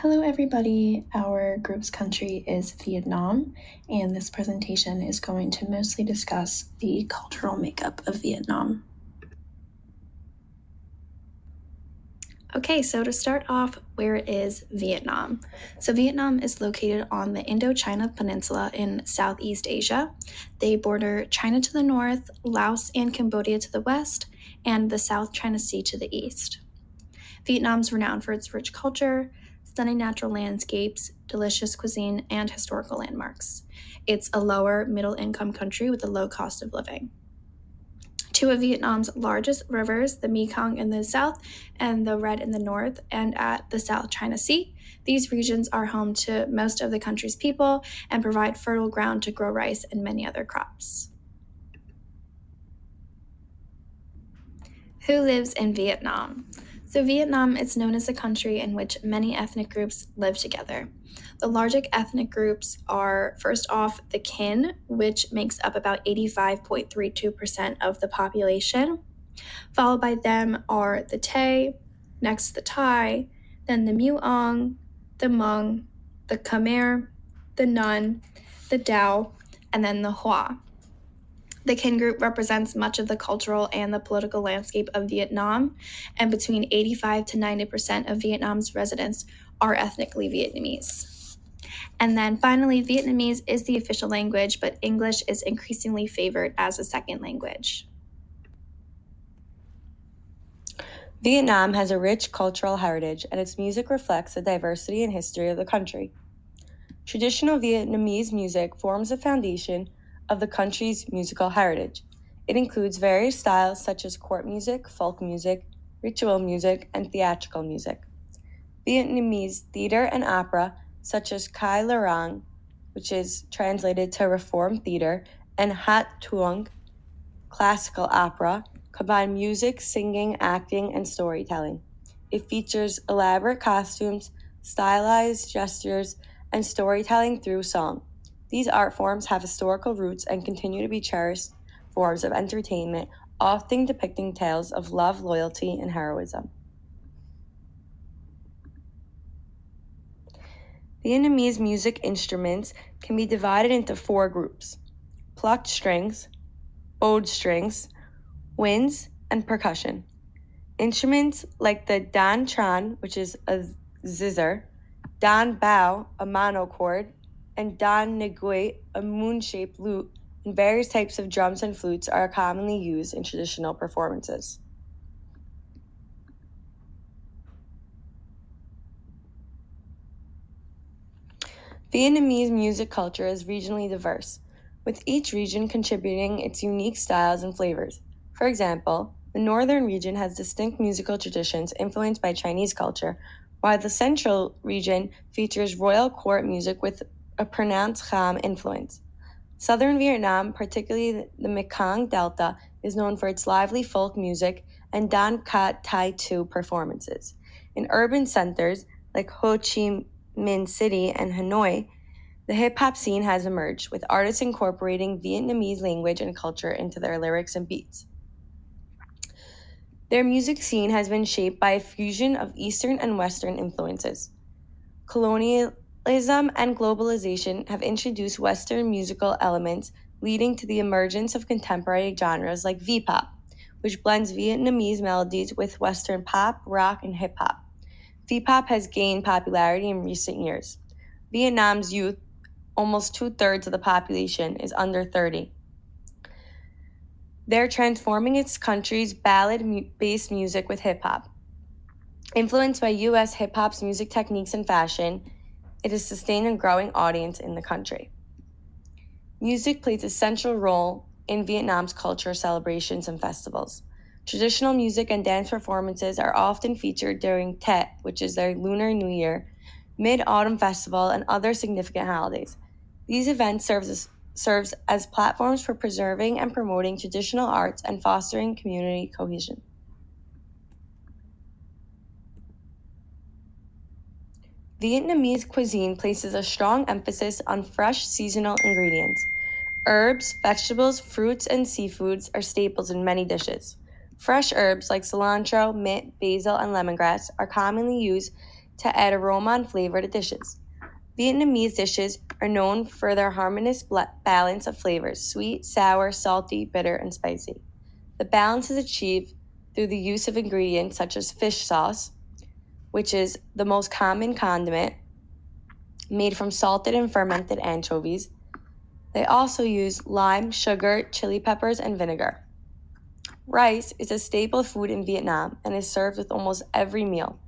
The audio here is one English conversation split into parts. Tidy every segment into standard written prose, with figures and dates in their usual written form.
Hello everybody, our group's country is Vietnam, and this presentation is going to mostly discuss the cultural makeup of Vietnam. Okay, so to start off, where is Vietnam? So Vietnam is located on the Indochina Peninsula in Southeast Asia. They border China to the north, Laos and Cambodia to the west, and the South China Sea to the east. Vietnam's renowned for its rich culture, stunning natural landscapes, delicious cuisine, and historical landmarks. It's a lower middle income country with a low cost of living. Two of Vietnam's largest rivers, the Mekong in the south and the Red in the north, and at the South China Sea. These regions are home to most of the country's people and provide fertile ground to grow rice and many other crops. Who lives in Vietnam? So Vietnam is known as a country in which many ethnic groups live together. The largest ethnic groups are, first off, the Kin, which makes up about 85.32% of the population. Followed by them are the Tay, next the Thai, then the Muong, the Hmong, the Khmer, the Nun, the Dao, and then the Hoa. The Kin group represents much of the cultural and the political landscape of Vietnam, and between 85 to 90% of Vietnam's residents are ethnically Vietnamese. And then finally, Vietnamese is the official language, but English is increasingly favored as a second language. Vietnam has a rich cultural heritage, and its music reflects the diversity and history of the country. Traditional Vietnamese music forms the foundation of the country's musical heritage. It includes various styles such as court music, folk music, ritual music, and theatrical music. Vietnamese theater and opera, such as Khai Larang, which is translated to Reform Theater, and Hát Tuồng, classical opera, combine music, singing, acting, and storytelling. It features elaborate costumes, stylized gestures, and storytelling through song. These art forms have historical roots and continue to be cherished forms of entertainment, often depicting tales of love, loyalty, and heroism. Vietnamese music instruments can be divided into four groups: plucked strings, bowed strings, winds, and percussion. Instruments like the Dan Tran, which is a zither, Dan Bao, a monochord, and Dan Nguyen, a moon-shaped lute, and various types of drums and flutes are commonly used in traditional performances. Vietnamese music culture is regionally diverse, with each region contributing its unique styles and flavors. For example, the northern region has distinct musical traditions influenced by Chinese culture, while the central region features royal court music with a pronounced Kham influence. Southern Vietnam, particularly the Mekong Delta, is known for its lively folk music and Dan Cat Tai Tu performances. In urban centers like Ho Chi Minh City and Hanoi, the hip-hop scene has emerged, with artists incorporating Vietnamese language and culture into their lyrics and beats. Their music scene has been shaped by a fusion of Eastern and Western influences. Colonialism and globalization have introduced Western musical elements, leading to the emergence of contemporary genres like V-pop, which blends Vietnamese melodies with Western pop, rock, and hip-hop. V-pop has gained popularity in recent years. Vietnam's youth, almost 2/3 of the population, is under 30. They're transforming its country's ballad-based music with hip-hop. Influenced by U.S. hip-hop's music techniques and fashion, it has sustained a growing audience in the country. Music plays a central role in Vietnam's culture celebrations and festivals. Traditional music and dance performances are often featured during Tet, which is their Lunar New Year, Mid-Autumn Festival, and other significant holidays. These events serves as platforms for preserving and promoting traditional arts and fostering community cohesion. Vietnamese cuisine places a strong emphasis on fresh seasonal ingredients. Herbs, vegetables, fruits, and seafoods are staples in many dishes. Fresh herbs like cilantro, mint, basil, and lemongrass are commonly used to add aroma and flavor to dishes. Vietnamese dishes are known for their harmonious balance of flavors: sweet, sour, salty, bitter, and spicy. The balance is achieved through the use of ingredients such as fish sauce, which is the most common condiment made from salted and fermented anchovies. They also use lime, sugar, chili peppers, and vinegar. Rice is a staple food in Vietnam and is served with almost every meal.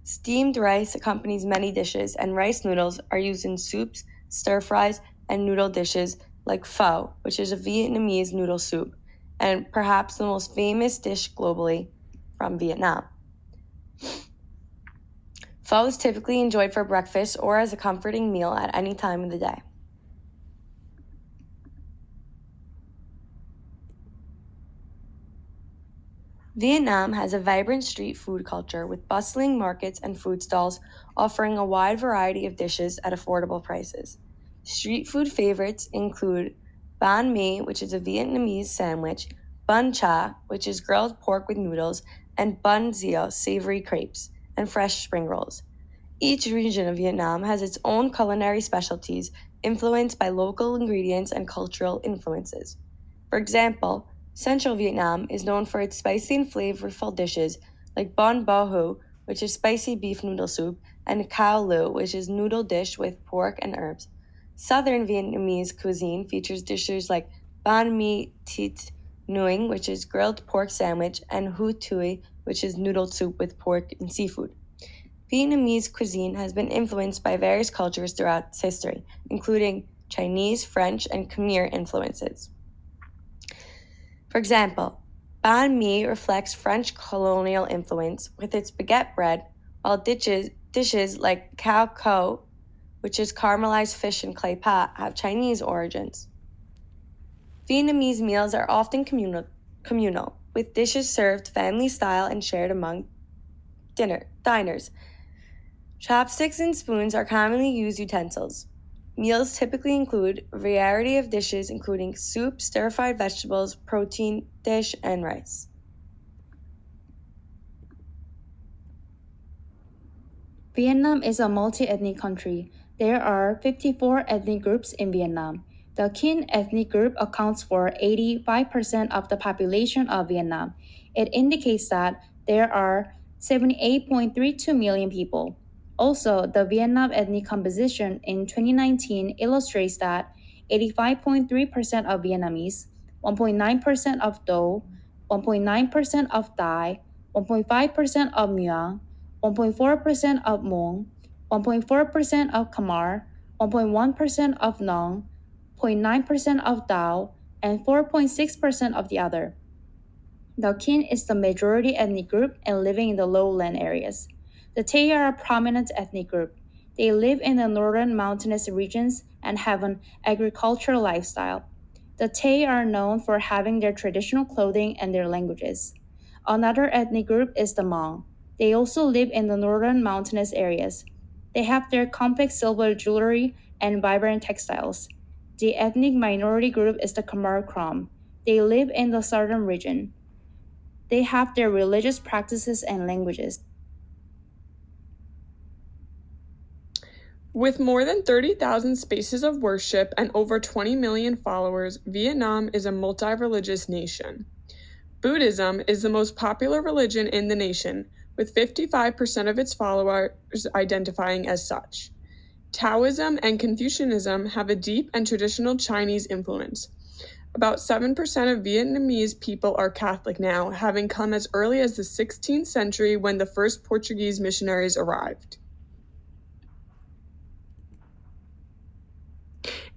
Steamed rice accompanies many dishes, and rice noodles are used in soups, stir fries, and noodle dishes like pho, which is a Vietnamese noodle soup, and perhaps the most famous dish globally from Vietnam. Pho is typically enjoyed for breakfast or as a comforting meal at any time of the day. Vietnam has a vibrant street food culture with bustling markets and food stalls offering a wide variety of dishes at affordable prices. Street food favorites include banh mi, which is a Vietnamese sandwich, bun cha, which is grilled pork with noodles, and bun zio, savory crepes, and fresh spring rolls. Each region of Vietnam has its own culinary specialties influenced by local ingredients and cultural influences. For example, Central Vietnam is known for its spicy and flavorful dishes like bun bo hu, which is spicy beef noodle soup, and khao lu, which is noodle dish with pork and herbs. Southern Vietnamese cuisine features dishes like banh mi thịt nuing, which is grilled pork sandwich, and hu tui, which is noodle soup with pork and seafood. Vietnamese cuisine has been influenced by various cultures throughout its history, including Chinese, French, and Khmer influences. For example, banh mi reflects French colonial influence with its baguette bread, while dishes like cao co, which is caramelized fish in clay pot, have Chinese origins. Vietnamese meals are often communal, with dishes served family style and shared among diners. Chopsticks and spoons are commonly used utensils. Meals typically include a variety of dishes including soup, stir-fried vegetables, protein dish, and rice. Vietnam is a multi-ethnic country. There are 54 ethnic groups in Vietnam. The Kinh ethnic group accounts for 85% of the population of Vietnam. It indicates that there are 78.32 million people. Also, the Vietnam ethnic composition in 2019 illustrates that 85.3% of Vietnamese, 1.9% of Do, 1.9% of Thai, 1.5% of Muang, 1.4% of Hmong, 1.4% of Khmer, 1.1% of Nong, 0.9% of Dao, and 4.6% of the other. The Kin is the majority ethnic group and living in the lowland areas. The Tay are a prominent ethnic group. They live in the northern mountainous regions and have an agricultural lifestyle. The Tay are known for having their traditional clothing and their languages. Another ethnic group is the Hmong. They also live in the northern mountainous areas. They have their complex silver jewelry and vibrant textiles. The ethnic minority group is the Khmer Krom. They live in the southern region. They have their religious practices and languages. With more than 30,000 spaces of worship and over 20 million followers, Vietnam is a multi-religious nation. Buddhism is the most popular religion in the nation, with 55% of its followers identifying as such. Taoism and Confucianism have a deep and traditional Chinese influence. About 7% of Vietnamese people are Catholic now, having come as early as the 16th century when the first Portuguese missionaries arrived.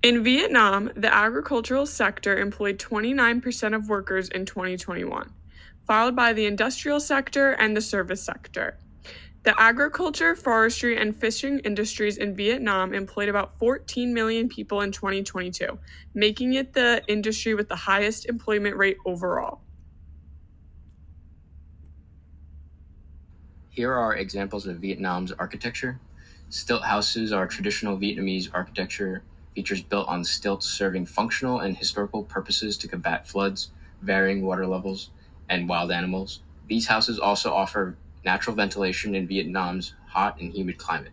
In Vietnam, the agricultural sector employed 29% of workers in 2021, followed by the industrial sector and the service sector. The agriculture, forestry, and fishing industries in Vietnam employed about 14 million people in 2022, making it the industry with the highest employment rate overall. Here are examples of Vietnam's architecture. Stilt houses are traditional Vietnamese architecture, features built on stilts serving functional and historical purposes to combat floods, varying water levels, and wild animals. These houses also offer natural ventilation in Vietnam's hot and humid climate.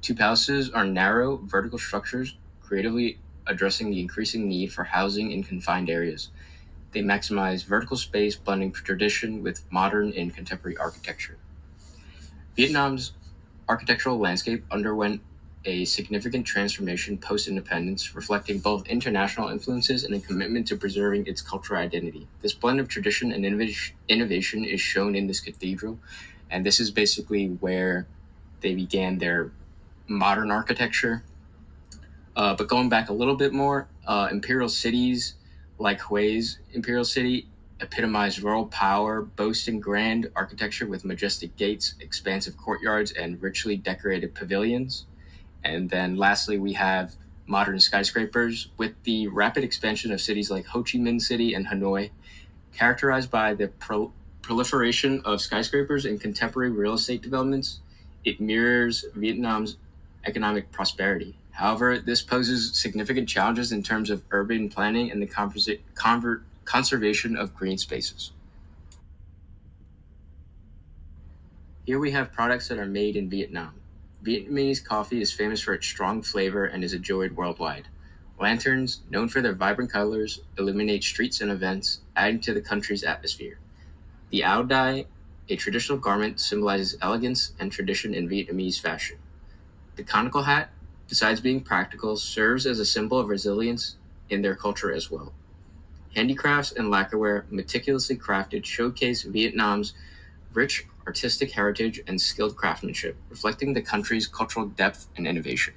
Two palaces are narrow, vertical structures, creatively addressing the increasing need for housing in confined areas. They maximize vertical space, blending tradition with modern and contemporary architecture. Vietnam's architectural landscape underwent a significant transformation post-independence, reflecting both international influences and a commitment to preserving its cultural identity. This blend of tradition and innovation is shown in this cathedral, and this is basically where they began their modern architecture. But going back a little bit more, imperial cities like Hui's imperial city epitomized royal power, boasting grand architecture with majestic gates, expansive courtyards, and richly decorated pavilions. And then lastly, we have modern skyscrapers. With the rapid expansion of cities like Ho Chi Minh City and Hanoi, characterized by the proliferation of skyscrapers and contemporary real estate developments, it mirrors Vietnam's economic prosperity. However, this poses significant challenges in terms of urban planning and the conservation of green spaces. Here we have products that are made in Vietnam. Vietnamese coffee is famous for its strong flavor and is enjoyed worldwide. Lanterns, known for their vibrant colors, illuminate streets and events, adding to the country's atmosphere. The Áo Dai, a traditional garment, symbolizes elegance and tradition in Vietnamese fashion. The conical hat, besides being practical, serves as a symbol of resilience in their culture as well. Handicrafts and lacquerware, meticulously crafted, showcase Vietnam's rich artistic heritage and skilled craftsmanship, reflecting the country's cultural depth and innovation.